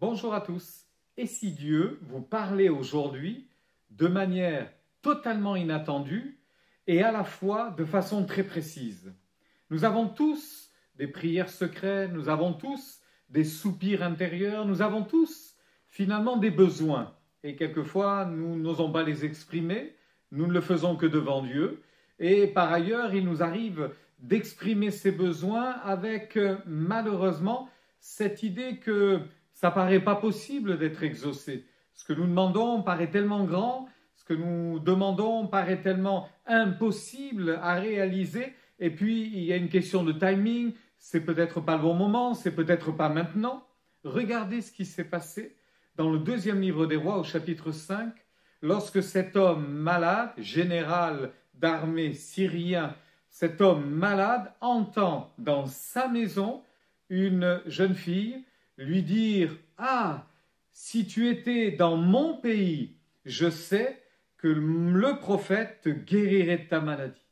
Bonjour à tous. Et si Dieu vous parlait aujourd'hui de manière totalement inattendue et à la fois de façon très précise? Nous avons tous des prières secrètes, nous avons tous des soupirs intérieurs, nous avons tous finalement des besoins. Et quelquefois, nous n'osons pas les exprimer, nous ne le faisons que devant Dieu. Et par ailleurs, il nous arrive d'exprimer ces besoins avec malheureusement cette idée que ça paraît pas possible d'être exaucé. Ce que nous demandons paraît tellement grand, ce que nous demandons paraît tellement impossible à réaliser. Et puis, il y a une question de timing, c'est peut-être pas le bon moment, c'est peut-être pas maintenant. Regardez ce qui s'est passé dans le deuxième livre des rois au chapitre 5, lorsque cet homme malade, général d'armée syrien, cet homme malade entend dans sa maison une jeune fille lui dire « Ah, si tu étais dans mon pays, je sais que le prophète te guérirait de ta maladie. »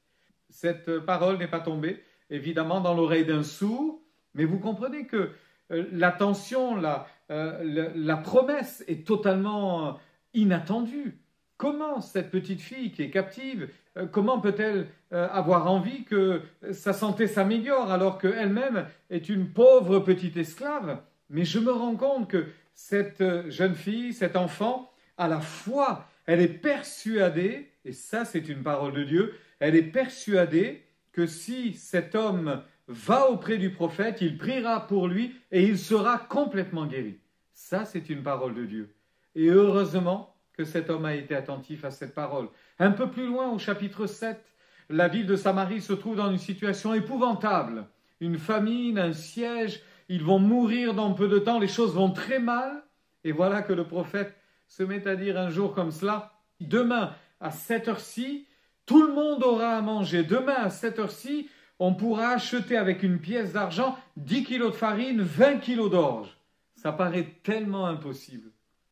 Cette parole n'est pas tombée, évidemment, dans l'oreille d'un sourd, mais vous comprenez que l'attention, la promesse est totalement inattendue. Comment cette petite fille qui est captive, comment peut-elle avoir envie que sa santé s'améliore alors qu'elle-même est une pauvre petite esclave? Mais je me rends compte que cette jeune fille, cet enfant, à la foi, elle est persuadée, et ça c'est une parole de Dieu, elle est persuadée que si cet homme va auprès du prophète, il priera pour lui et il sera complètement guéri. Ça c'est une parole de Dieu. Et heureusement que cet homme a été attentif à cette parole. Un peu plus loin, au chapitre 7, la ville de Samarie se trouve dans une situation épouvantable. Une famine, un siège, ils vont mourir dans peu de temps, les choses vont très mal. Et voilà que le prophète se met à dire un jour comme cela, « Demain, à cette heure-ci, tout le monde aura à manger. Demain, à cette heure-ci, on pourra acheter avec une pièce d'argent 10 kilos de farine, 20 kilos d'orge. » Ça paraît tellement impossible.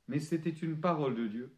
Mais c'était une parole de Dieu.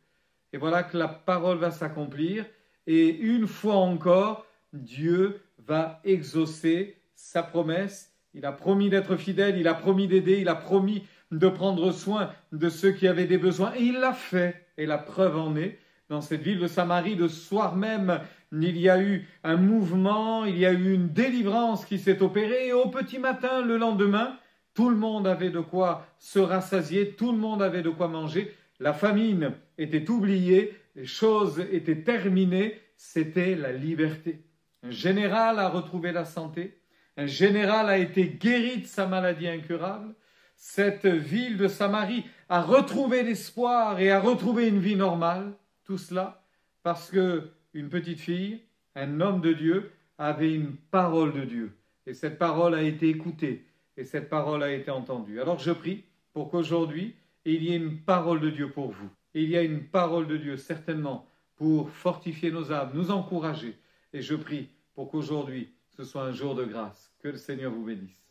Et voilà que la parole va s'accomplir. Et une fois encore, Dieu va exaucer sa promesse. Il a promis d'être fidèle, il a promis d'aider, il a promis de prendre soin de ceux qui avaient des besoins. Et il l'a fait. Et la preuve en est, dans cette ville de Samarie, le soir même, il y a eu un mouvement, il y a eu une délivrance qui s'est opérée. Et au petit matin, le lendemain, tout le monde avait de quoi se rassasier, tout le monde avait de quoi manger. La famine était oubliée, les choses étaient terminées, c'était la liberté. Un général a retrouvé la santé, un général a été guéri de sa maladie incurable. Cette ville de Samarie a retrouvé l'espoir et a retrouvé une vie normale. Tout cela parce qu'une petite fille, un homme de Dieu, avait une parole de Dieu. Et cette parole a été écoutée. Et cette parole a été entendue. Alors je prie pour qu'aujourd'hui, il y ait une parole de Dieu pour vous. Il y a une parole de Dieu certainement pour fortifier nos âmes, nous encourager. Et je prie pour qu'aujourd'hui, ce soit un jour de grâce. Que le Seigneur vous bénisse.